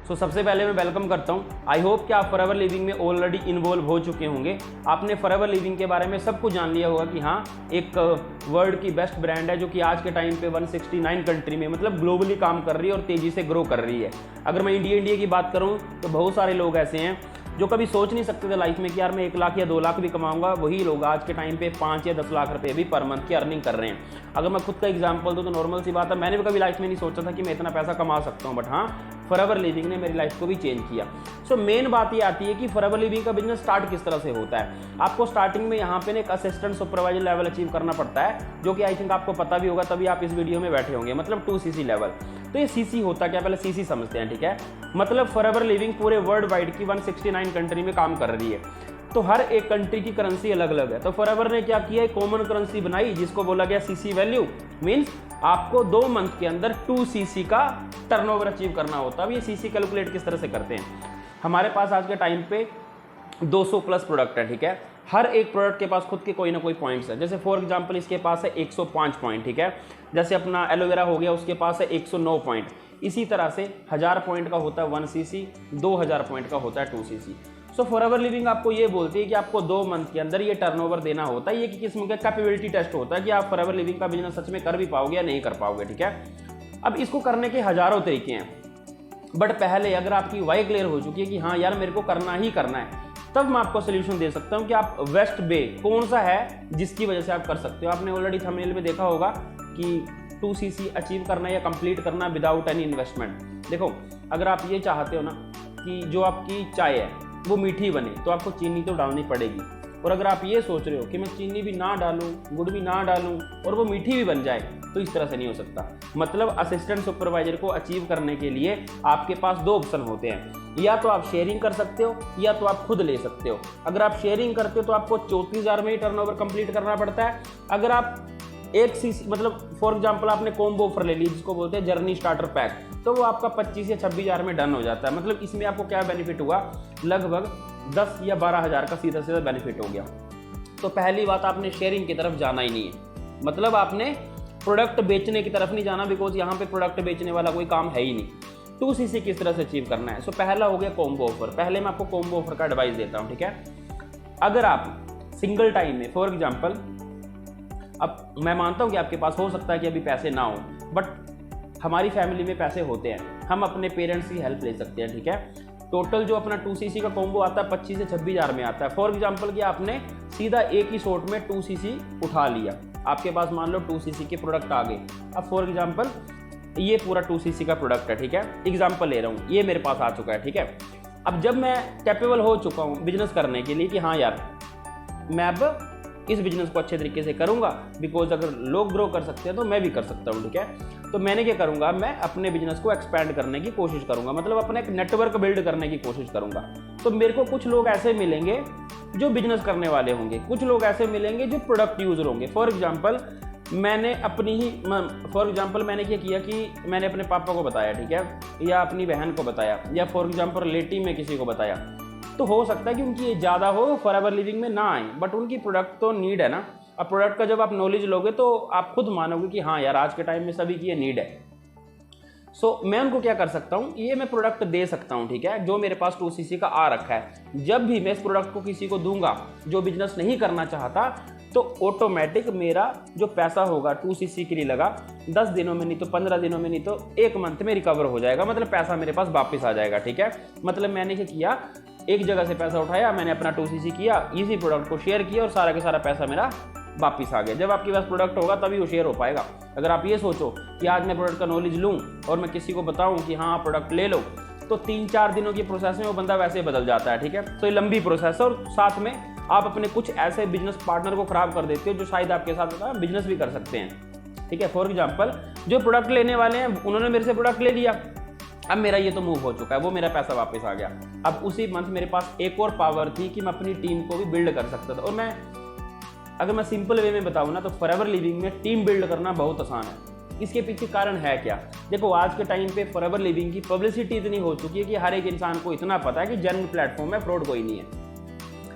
सो सबसे पहले मैं वेलकम करता हूँ। आई होप कि आप फॉरएवर लिविंग में ऑलरेडी इन्वॉल्व हो चुके होंगे। आपने फॉरएवर लिविंग के बारे में सब कुछ जान लिया होगा कि हाँ, एक वर्ल्ड की बेस्ट ब्रांड है जो कि आज के टाइम पे 169 कंट्री में मतलब ग्लोबली काम कर रही है और तेज़ी से ग्रो कर रही है। अगर मैं इंडिया की बात करूँ तो बहुत सारे लोग ऐसे हैं जो कभी सोच नहीं सकते थे लाइफ में कि यार मैं 1 लाख या 2 लाख भी कमाऊंगा। वही लोग आज के टाइम पे 5 या 10 लाख रुपए भी पर मंथ की अर्निंग कर रहे हैं। अगर मैं खुद का एग्जांपल दूं तो नॉर्मल सी बात है, मैंने भी कभी लाइफ में नहीं सोचा था कि मैं इतना पैसा कमा सकता हूं, बट हाँ, फॉरएवर लिविंग ने मेरी लाइफ को भी चेंज किया। सो मेन बात ये आती है कि फॉरएवर लिविंग का बिजनेस स्टार्ट किस तरह से होता है। आपको स्टार्टिंग में यहाँ पे एक असिस्टेंट सुपरवाइजर लेवल अचीव करना पड़ता है, जो कि आई थिंक आपको पता भी होगा, तभी आप इस वीडियो में बैठे होंगे, मतलब 2cc लेवल। तो ये सीसी होता क्या, पहले सीसी समझते हैं, ठीक है। मतलब फॉरएवर लिविंग पूरे वर्ल्ड वाइड की 169 कंट्री में काम कर रही है, तो हर एक कंट्री की करेंसी अलग अलग है। तो फॉरएवर ने क्या किया, एक कॉमन करेंसी बनाई जिसको बोला गया सीसी वैल्यू। मींस आपको 2 मंथ के अंदर 2cc का टर्नओवर अचीव करना होता है। अब ये सीसी कैलकुलेट किस तरह से करते हैं, हमारे पास आज के टाइम पे 200 प्लस प्रोडक्ट है, ठीक है। हर एक प्रोडक्ट के पास खुद के कोई ना कोई पॉइंट्स है। जैसे फॉर एग्जांपल इसके पास है 105 पॉइंट, ठीक है। जैसे अपना एलोवेरा हो गया, उसके पास है 109 पॉइंट। इसी तरह से 1000 पॉइंट का होता है 1cc, 2000 पॉइंट का होता है 2cc। सो फॉरएवर लिविंग आपको ये बोलती है कि आपको 2 मंथ के अंदर ये टर्नओवर देना होता है। ये कि किस्म का कैपेबिलिटी टेस्ट होता है कि आप फॉरएवर लिविंग का बिजनेस सच में कर भी पाओगे या नहीं कर पाओगे, ठीक है। अब इसको करने के हजारों तरीके हैं, बट पहले अगर आपकी वाई क्लियर हो चुकी है कि हाँ यार मेरे को करना ही करना है, तब मैं आपको सोल्यूशन दे सकता हूं कि आप बेस्ट वे कौन सा है जिसकी वजह से आप कर सकते हो। आपने ऑलरेडी थंबनेल में देखा होगा कि 2cc अचीव करना या कंप्लीट करना विदाउट एनी इन्वेस्टमेंट। देखो, अगर आप ये चाहते हो ना कि जो आपकी चाय है वो मीठी बने, तो आपको चीनी तो डालनी पड़ेगी। और अगर आप ये सोच रहे हो कि मैं चीनी भी ना डालूं, गुड़ भी ना डालूं और वो मीठी भी बन जाए, तो इस तरह से नहीं हो सकता। मतलब असिस्टेंट सुपरवाइजर को अचीव करने के लिए आपके पास 2 ऑप्शन होते हैं, या तो आप शेयरिंग कर सकते हो या तो आप खुद ले सकते हो। अगर आप शेयरिंग करते हो तो आपको 34,000 में ही टर्नओवर कंप्लीट करना पड़ता है। अगर आप एक सीसी मतलब फॉर एग्जांपल आपने कॉम्बो ऑफर ले ली जिसको बोलते हैं जर्नी स्टार्टर पैक, तो वो आपका 25 या 26,000 में डन हो जाता है। मतलब इसमें आपको क्या बेनिफिट हुआ, लगभग 10 या 12,000 का सीधा सीधा बेनिफिट हो गया। तो पहली बात, आपने शेयरिंग की तरफ जाना ही नहीं है। मतलब आपने प्रोडक्ट बेचने की तरफ नहीं जाना, बिकॉज यहाँ पे प्रोडक्ट बेचने वाला कोई काम है ही नहीं। 2cc किस तरह से अचीव करना है। सो पहला हो गया कॉम्बो ऑफर। पहले मैं आपको कॉम्बो ऑफर का एडवाइस देता हूँ, ठीक है। अगर आप सिंगल टाइम में फॉर एग्जांपल, अब मैं मानता हूँ कि आपके पास हो सकता है कि अभी पैसे ना हो, बट हमारी फैमिली में पैसे होते हैं, हम अपने पेरेंट्स की हेल्प ले सकते हैं, ठीक है। टोटल जो अपना 2cc का कॉम्बो आता है 25 से 26,000 में आता है। फॉर एग्जांपल कि आपने सीधा एक ही शॉट में 2cc उठा लिया, आपके पास मान लो 2cc के प्रोडक्ट आ गए। अब फॉर एग्जांपल ये पूरा 2cc का प्रोडक्ट है, ठीक है, एग्जांपल ले रहा हूँ, ये मेरे पास आ चुका है, ठीक है। अब जब मैं कैपेबल हो चुका हूँ बिजनेस करने के लिए कि हाँ यार मैं अब इस बिजनेस को अच्छे तरीके से करूँगा, बिकॉज अगर लोग ग्रो कर सकते हैं तो मैं भी कर सकता हूँ, ठीक है। तो मैंने क्या करूँगा, मैं अपने बिजनेस को एक्सपैंड करने की कोशिश करूँगा, मतलब अपना एक नेटवर्क बिल्ड करने की कोशिश करूँगा। तो मेरे को कुछ लोग ऐसे मिलेंगे जो बिजनेस करने वाले होंगे, कुछ लोग ऐसे मिलेंगे जो प्रोडक्ट यूज़र होंगे। फॉर एग्जांपल मैंने मैंने क्या किया कि मैंने अपने पापा को बताया, ठीक है, या अपनी बहन को बताया, या फॉर एग्जांपल रिलेटिव में किसी को बताया। तो हो सकता है कि उनकी एज ज़्यादा हो, फॉरएवर लिविंग में ना आए, बट उनकी प्रोडक्ट तो नीड है ना। अब प्रोडक्ट का जब आप नॉलेज लोगे तो आप खुद मानोगे कि हाँ यार आज के टाइम में सभी की ये नीड है। सो मैं उनको क्या कर सकता हूँ, ये मैं प्रोडक्ट दे सकता हूँ, ठीक है, जो मेरे पास 2cc का आ रखा है। जब भी मैं इस प्रोडक्ट को किसी को दूंगा जो बिजनेस नहीं करना चाहता, तो ऑटोमेटिक मेरा जो पैसा होगा 2cc के लिए लगा 10 दिनों में नहीं तो 15 दिनों में नहीं तो 1 मंथ में रिकवर हो जाएगा। मतलब पैसा मेरे पास वापस आ जाएगा, ठीक है। मतलब मैंने क्या किया, एक जगह से पैसा उठाया, मैंने अपना 2cc किया, इसी प्रोडक्ट को शेयर किया और सारा का सारा पैसा मेरा वापस आ गया। जब आपके पास प्रोडक्ट होगा तभी वो शेयर हो पाएगा। अगर आप ये सोचो कि आज मैं प्रोडक्ट का नॉलेज लूँ और मैं किसी को बताऊँ कि हाँ प्रोडक्ट ले लो, तो 3-4 दिनों की प्रोसेस में वो बंदा वैसे बदल जाता है, ठीक है। तो ये लंबी प्रोसेस है, और साथ में आप अपने कुछ ऐसे बिजनेस पार्टनर को खराब कर देते हो जो शायद आपके साथ बिजनेस भी कर सकते हैं, ठीक है। फॉर एग्जांपल जो प्रोडक्ट लेने वाले हैं उन्होंने मेरे से प्रोडक्ट ले लिया, अब मेरा ये तो मूव हो चुका है, वो मेरा पैसा वापस आ गया। अब उसी मंथ मेरे पास एक और पावर थी कि मैं अपनी टीम को भी बिल्ड कर सकता था। और अगर मैं सिंपल वे में बताऊँ ना, तो फॉरएवर लिविंग में टीम बिल्ड करना बहुत आसान है। इसके पीछे कारण है क्या? देखो, आज के टाइम पे फॉरएवर लिविंग की पब्लिसिटी इतनी हो चुकी है कि हर एक इंसान को इतना पता है कि जेन्युइन प्लेटफॉर्म है, फ्रॉड कोई नहीं है।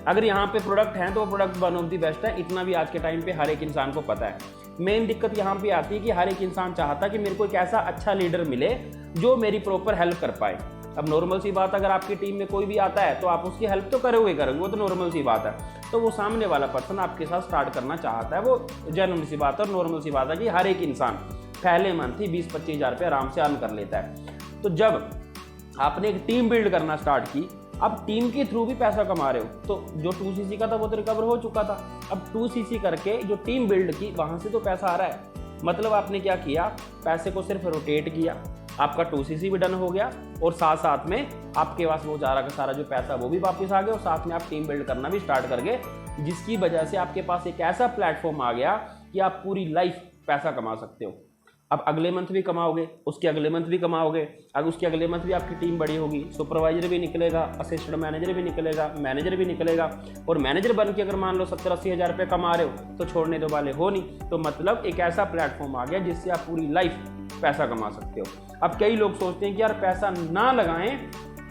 अगर यहाँ पे प्रोडक्ट हैं तो product one of the best है, इतना भी आज के टाइम पे हर एक इंसान को पता है। मेन दिक्कत यहाँ पे आती है कि हर एक इंसान चाहता है कि मेरे को एक ऐसा अच्छा लीडर मिले जो मेरी प्रॉपर हेल्प कर पाए। अब नॉर्मल सी बात, अगर आपकी टीम में कोई भी आता है तो आप उसकी हेल्प तो करोगे, वो तो नॉर्मल सी बात है। तो वो सामने वाला पर्सन आपके साथ स्टार्ट करना चाहता है, वो जेन्युइन सी बात है और नॉर्मल सी बात है कि हर एक इंसान पहले मंथ ही 20-25 हज़ार रुपये आराम से अर्न कर लेता है। तो जब आपने एक टीम बिल्ड करना स्टार्ट की, अब टीम के थ्रू भी पैसा कमा रहे हो, तो जो 2cc का था वो तो रिकवर हो चुका था। अब 2cc करके जो टीम बिल्ड की वहाँ से तो पैसा आ रहा है। मतलब आपने क्या किया, पैसे को सिर्फ रोटेट किया, आपका 2cc भी डन हो गया और साथ साथ में आपके पास वो सारा का सारा जो पैसा वो भी वापस आ गया और साथ में आप टीम बिल्ड करना भी स्टार्ट कर गए, जिसकी वजह से आपके पास एक ऐसा प्लेटफॉर्म आ गया कि आप पूरी लाइफ पैसा कमा सकते हो। अब अगले मंथ भी कमाओगे, उसके अगले मंथ भी कमाओगे, अब उसके अगले मंथ भी आपकी टीम बड़ी होगी, सुपरवाइजर भी निकलेगा, असिस्टेंट मैनेजर भी निकलेगा, मैनेजर भी निकलेगा, और मैनेजर बन के अगर मान लो 70-80 हज़ार रुपये कमा रहे हो तो छोड़ने तो वाले हो नहीं। तो मतलब एक ऐसा प्लेटफॉर्म आ गया जिससे आप पूरी लाइफ पैसा कमा सकते हो। अब कई लोग सोचते हैं कि यार पैसा ना लगाएं,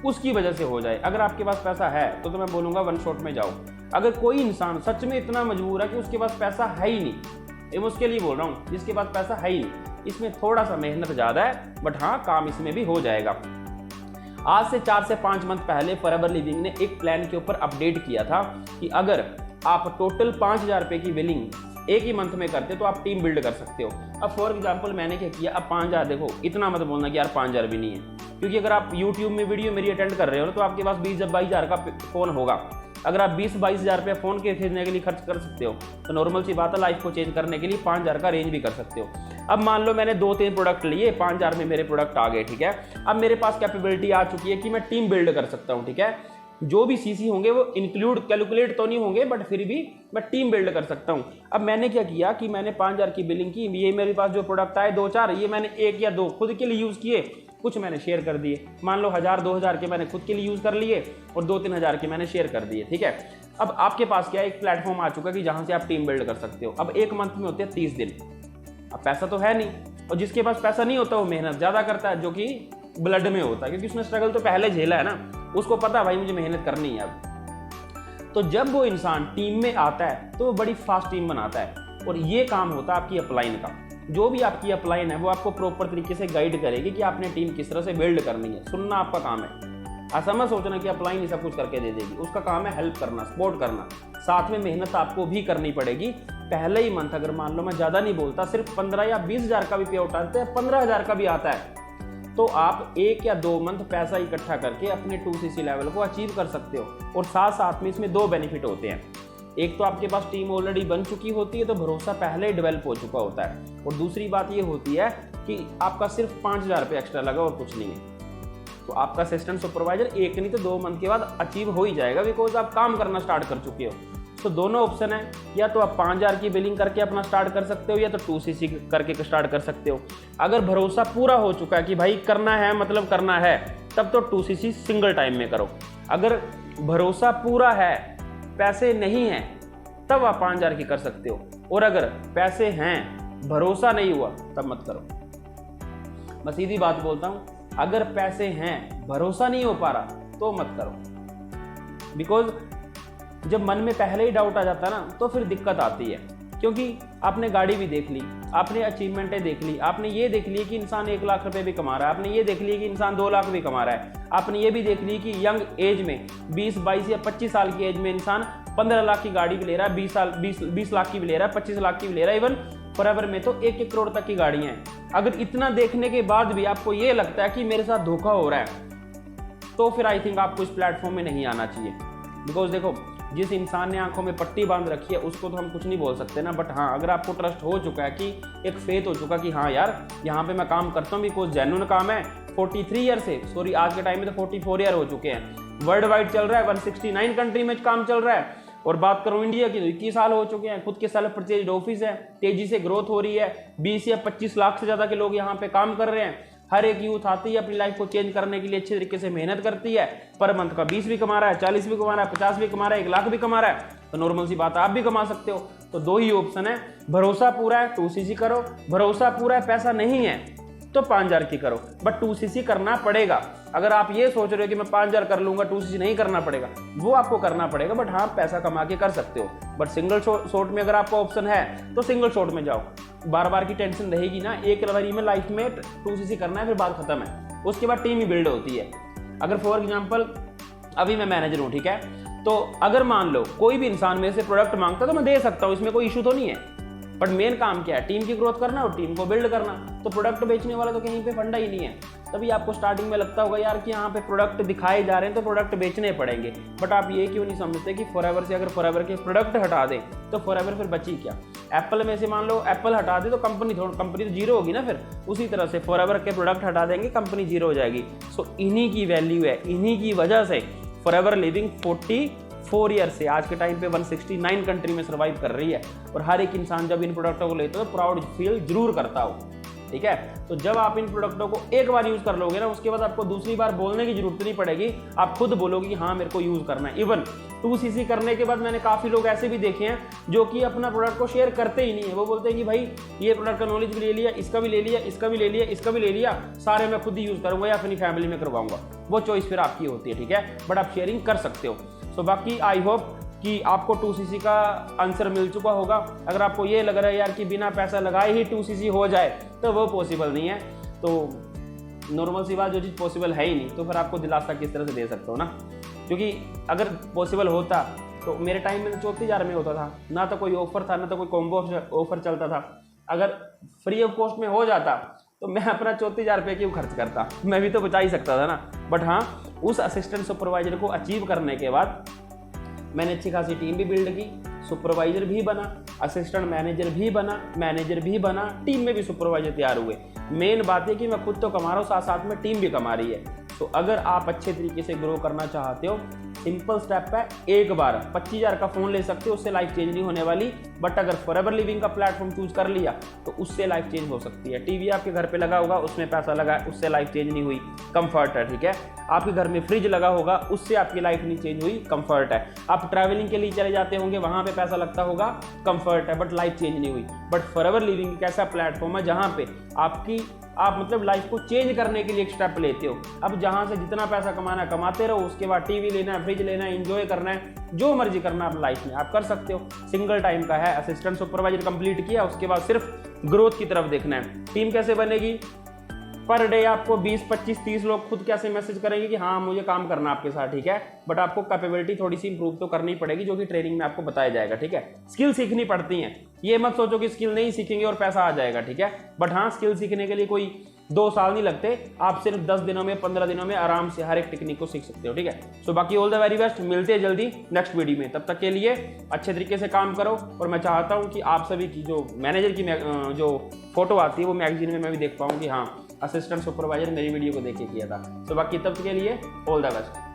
उसकी वजह से हो जाए। अगर आपके पास पैसा है तो मैं बोलूँगा वन शॉट में जाओ। अगर कोई इंसान सच में इतना मजबूर है कि उसके पास पैसा है ही नहीं, ये मैं उसके लिए बोल रहा हूँ जिसके पास पैसा है ही नहीं, इसमें थोड़ा सा मेहनत ज़्यादा है, बट हाँ काम इसमें भी हो जाएगा। आज से 4 से 5 मंथ पहले फॉरएवर लिविंग ने एक प्लान के ऊपर अपडेट किया था कि अगर आप टोटल 5,000 रुपये की बिलिंग एक ही मंथ में करते तो आप टीम बिल्ड कर सकते हो। अब फॉर एग्जांपल मैंने क्या किया, अब 5,000, देखो इतना मत बोलना कि यार 5,000 भी नहीं है, क्योंकि अगर आप यूट्यूब में वीडियो मेरी अटेंड कर रहे हो तो आपके पास 20-22 हज़ार का फ़ोन होगा। अगर आप 20-22 हज़ार रुपये फ़ोन के खरीदने के लिए खर्च कर सकते हो तो नॉर्मल सी बात है लाइफ को चेंज करने के लिए 5,000 का रेंज भी कर सकते हो। अब मान लो मैंने 2-3 प्रोडक्ट लिए, 5,000 में मेरे प्रोडक्ट आ गए, ठीक है। अब मेरे पास कैपेबिलिटी आ चुकी है कि मैं टीम बिल्ड कर सकता हूँ, ठीक है। जो भी सीसी होंगे वो इंक्लूड कैलकुलेट तो नहीं होंगे, बट फिर भी मैं टीम बिल्ड कर सकता हूँ। अब मैंने क्या किया कि मैंने 5,000 की बिलिंग की, ये मेरे पास जो प्रोडक्ट आए 2-4, ये मैंने 1 या 2 खुद के लिए यूज़ किए, कुछ मैंने शेयर कर दिए। मान लो 1,000-2,000 के मैंने खुद के लिए यूज़ कर लिए और 2-3 हज़ार के मैंने शेयर कर दिए, ठीक है। अब आपके पास क्या एक प्लेटफॉर्म आ चुका है कि जहाँ से आप टीम बिल्ड कर सकते हो। अब एक मंथ में होते हैं 30 दिन, अब पैसा तो है नहीं, और जिसके पास पैसा नहीं होता वो मेहनत ज़्यादा करता है, जो कि ब्लड में होता है, क्योंकि उसने स्ट्रगल तो पहले झेला है ना, उसको पता है भाई मुझे मेहनत करनी है। अब तो जब वो इंसान टीम में आता है तो वो बड़ी फास्ट टीम बनाता है, और ये काम होता है आपकी अपलाइन का। जो भी आपकी अपलाइन है वो आपको प्रॉपर तरीके से गाइड करेगी कि आपने टीम किस तरह से बिल्ड करनी है। सुनना आपका काम है, ऐसा मत सोचना कि अपलाइन ही सब कुछ करके दे देगी। उसका काम है हेल्प करना, सपोर्ट करना, साथ में मेहनत आपको भी करनी पड़ेगी। पहले ही मंथ अगर मान लो, मैं ज़्यादा नहीं बोलता, सिर्फ 15 या 20 हज़ार का भी पे आउट आता है, 15 हज़ार का भी आता है, तो आप 1 या 2 मंथ पैसा इकट्ठा करके अपने 2cc लेवल को अचीव कर सकते हो। और साथ साथ में इसमें 2 बेनिफिट होते हैं। एक तो आपके पास टीम ऑलरेडी बन चुकी होती है तो भरोसा पहले ही डेवलप हो चुका होता है, और दूसरी बात ये होती है कि आपका सिर्फ 5,000 रुपये एक्स्ट्रा लगा और कुछ नहीं है। तो आपका असिस्टेंट सुपरवाइजर 1 नहीं तो 2 मंथ के बाद अचीव हो ही जाएगा, बिकॉज आप काम करना स्टार्ट कर चुके हो। तो दोनों ऑप्शन है, या तो आप 5,000 की बिलिंग करके अपना स्टार्ट कर सकते हो, या तो 2cc करके स्टार्ट कर सकते हो। अगर भरोसा पूरा हो चुका है कि भाई करना है मतलब करना है, तब तो 2cc सिंगल टाइम में करो। अगर भरोसा पूरा है, पैसे नहीं हैं, तब आप 5,000 की कर सकते हो, और अगर पैसे हैं, भरोसा नहीं हुआ, तब मत करो। मैं सीधी बात बोलता हूँ, अगर पैसे हैं, भरोसा नहीं हो पा रहा, तो मत करो। बिकॉज जब मन में पहले ही डाउट आ जाता है ना, तो फिर दिक्कत आती है। क्योंकि आपने गाड़ी भी देख ली, आपने अचीवमेंटें देख ली, आपने ये देख ली कि इंसान 1 लाख रुपए भी कमा रहा है, आपने ये देख ली कि इंसान 2 लाख भी कमा रहा है, आपने ये भी देख ली कि यंग एज में 20-22 या 25 साल की एज में इंसान 15 लाख की गाड़ी भी ले रहा है, 20 लाख की भी ले रहा है, 25 लाख की भी ले रहा है, इवन फॉरएवर में तो 1-1 करोड़ तक की गाड़ियाँ हैं। अगर इतना देखने के बाद भी आपको ये लगता है कि मेरे साथ धोखा हो रहा है, तो फिर आई थिंक आपको इस प्लेटफॉर्म में नहीं आना चाहिए। बिकॉज देखो, जिस इंसान ने आंखों में पट्टी बांध रखी है उसको तो हम कुछ नहीं बोल सकते ना, बट हाँ अगर आपको ट्रस्ट हो चुका है कि एक फेथ हो चुका कि हाँ यार यहाँ पे मैं काम करता हूँ, बिकॉज जेन्युइन काम है। 43 ईयर से, सॉरी आज के टाइम में तो 44 ईयर हो चुके हैं, वर्ल्ड वाइड चल रहा है, 169 कंट्री में काम चल रहा है। और बात करूँ इंडिया की तो 21 साल हो चुके हैं, खुद के सेल्फ परचेज ऑफिस है, तेजी से ग्रोथ हो रही है, 20 या 25 लाख से ज़्यादा के लोग यहाँ पे काम कर रहे हैं। हर एक यूथ आती है अपनी लाइफ को चेंज करने के लिए, अच्छे तरीके से मेहनत करती है, पर मंथ का 20 भी कमा रहा है, 40 भी कमा रहा है, 50 भी कमा रहा है, 1 लाख भी कमा रहा है, तो नॉर्मल सी बात है आप भी कमा सकते हो। तो 2 ही ऑप्शन है, भरोसा पूरा है 2cc करो, भरोसा पूरा है पैसा नहीं है तो 5,000 की करो, बट 2cc करना पड़ेगा। अगर आप ये सोच रहे हो कि मैं 5,000 कर लूंगा 2cc नहीं करना पड़ेगा, वो आपको करना पड़ेगा, बट हाँ पैसा कमा के कर सकते हो। बट सिंगल शॉट में अगर आपका ऑप्शन है तो सिंगल शॉट में जाओ, बार बार की टेंशन रहेगी ना, एक बारी में लाइफ में 2cc करना है, फिर बात खत्म है, उसके बाद टीम ही बिल्ड होती है। अगर फॉर एग्जाम्पल अभी मैं मैनेजर हूँ, ठीक है, तो अगर मान लो कोई भी इंसान मेरे से प्रोडक्ट मांगता है तो मैं दे सकता हूँ, इसमें कोई इशू तो नहीं है। बट मेन काम क्या है, टीम की ग्रोथ करना और टीम को बिल्ड करना। तो प्रोडक्ट बेचने वाला तो कहीं पे फंडा ही नहीं है। तभी आपको स्टार्टिंग में लगता होगा यार कि यहाँ पे प्रोडक्ट दिखाए जा रहे हैं तो प्रोडक्ट बेचने पड़ेंगे। बट आप ये क्यों नहीं समझते कि फॉरएवर से अगर फॉरएवर के प्रोडक्ट हटा दें तो फॉरएवर फिर बची क्या। एप्पल में से मान लो एप्पल हटा दे तो कंपनी तो जीरो होगी ना। फिर उसी तरह से फॉरएवर के प्रोडक्ट हटा देंगे, कंपनी जीरो हो जाएगी। सो इन्हीं की वैल्यू है, इन्हीं की वजह से फॉरएवर लिविंग 44 ईयर से आज के टाइम पे 169 कंट्री में सर्वाइव कर रही है। और हर एक इंसान जब इन प्रोडक्टों को लेते हो तो प्राउड फील जरूर करता हो, ठीक है। तो जब आप इन प्रोडक्टों को एक बार यूज कर लोगे ना, उसके बाद आपको दूसरी बार बोलने की जरूरत नहीं पड़ेगी, आप खुद बोलोगे कि हाँ मेरे को यूज करना है। इवन 2cc करने के बाद मैंने काफी लोग ऐसे भी देखे हैं जो कि अपना प्रोडक्ट को शेयर करते ही नहीं है। वो बोलते हैं कि भाई ये प्रोडक्ट का नॉलेज भी ले लिया, इसका भी ले लिया, इसका भी ले लिया, इसका भी ले लिया, सारे मैं खुद ही यूज करूंगा या अपनी फैमिली में करवाऊंगा। वो चॉइस फिर आपकी होती है, ठीक है, बट आप शेयरिंग कर सकते हो। सो बाकी आई होप कि आपको 2cc का आंसर मिल चुका होगा। अगर आपको ये लग रहा है यार कि बिना पैसा लगाए ही 2cc हो जाए तो वो पॉसिबल नहीं है। तो नॉर्मल सी बात, जो चीज़ पॉसिबल है ही नहीं तो फिर आपको दिलासा किस तरह से दे सकते हो ना। क्योंकि अगर पॉसिबल होता तो मेरे टाइम में 34,000 में होता था, ना तो कोई ऑफर था, ना तो कोई कॉम्बो ऑफर चलता था। अगर फ्री ऑफ कॉस्ट में हो जाता तो मैं अपना 34,000 रुपये क्यों खर्च करता, मैं भी तो बचा ही सकता था ना। बट हाँ, उस असिस्टेंट सुपरवाइजर को अचीव करने के बाद मैंने अच्छी खासी टीम भी बिल्ड की, सुपरवाइजर भी बना, असिस्टेंट मैनेजर भी बना, मैनेजर भी बना, टीम में भी सुपरवाइजर तैयार हुए। मेन बात है कि मैं खुद तो कमा रहा हूँ, साथ साथ में टीम भी कमा रही है। तो अगर आप अच्छे तरीके से ग्रो करना चाहते हो, सिंपल स्टेप है, एक बार 25,000 का फोन ले सकते हो, उससे लाइफ चेंज नहीं होने वाली। बट अगर फॉरएवर लिविंग का प्लेटफॉर्म चूज कर लिया तो उससे लाइफ चेंज हो सकती है। टीवी आपके घर पे लगा होगा, उसमें पैसा लगा, उससे लाइफ चेंज नहीं हुई, कंफर्ट है, ठीक है। आपके घर में फ्रिज लगा होगा, उससे आपकी लाइफ नहीं चेंज हुई, कंफर्ट है। आप ट्रैवलिंग के लिए चले जाते होंगे, वहां पे पैसा लगता होगा, कंफर्ट है, बट लाइफ चेंज नहीं हुई। बट फॉरएवर लिविंग एक ऐसा प्लेटफॉर्म है जहां पे आप मतलब लाइफ को चेंज करने के लिए एक स्टेप लेते हो। अब जहां से जितना पैसा कमाना है कमाते रहो, उसके बाद टीवी लेना है, फ्रिज लेना है, एंजॉय करना है, जो मर्जी करना है लाइफ में आप कर सकते हो। सिंगल टाइम का है, असिस्टेंट सुपरवाइजर कंप्लीट किया, उसके बाद सिर्फ ग्रोथ की तरफ देखना है। टीम कैसे बनेगी, पर डे आपको 20, 25, 30 लोग खुद कैसे मैसेज करेंगे कि हाँ मुझे काम करना आपके साथ, ठीक है। बट आपको कैपेबिलिटी थोड़ी सी इंप्रूव तो करनी पड़ेगी, जो कि ट्रेनिंग में आपको बताया जाएगा, ठीक है। स्किल सीखनी पड़ती हैं, ये मत सोचो कि स्किल नहीं सीखेंगे और पैसा आ जाएगा, ठीक है। बट हाँ, स्किल सीखने के लिए कोई 2 साल नहीं लगते, आप सिर्फ 10 दिनों में, 15 दिनों में आराम से हर एक टेक्निक को सीख सकते हो, ठीक है। सो बाकी ऑल द वेरी बेस्ट, मिलते हैं जल्दी नेक्स्ट वीडियो में। तब तक के लिए अच्छे तरीके से काम करो। और मैं चाहता हूँ कि आप सभी की जो मैनेजर की जो फोटो आती है वो मैगजीन में मैं भी देख पाऊँ कि हाँ असिस्टेंट सुपरवाइजर मेरी वीडियो को देख के किया था। सो बाकी तब तक के लिए ऑल द बेस्ट।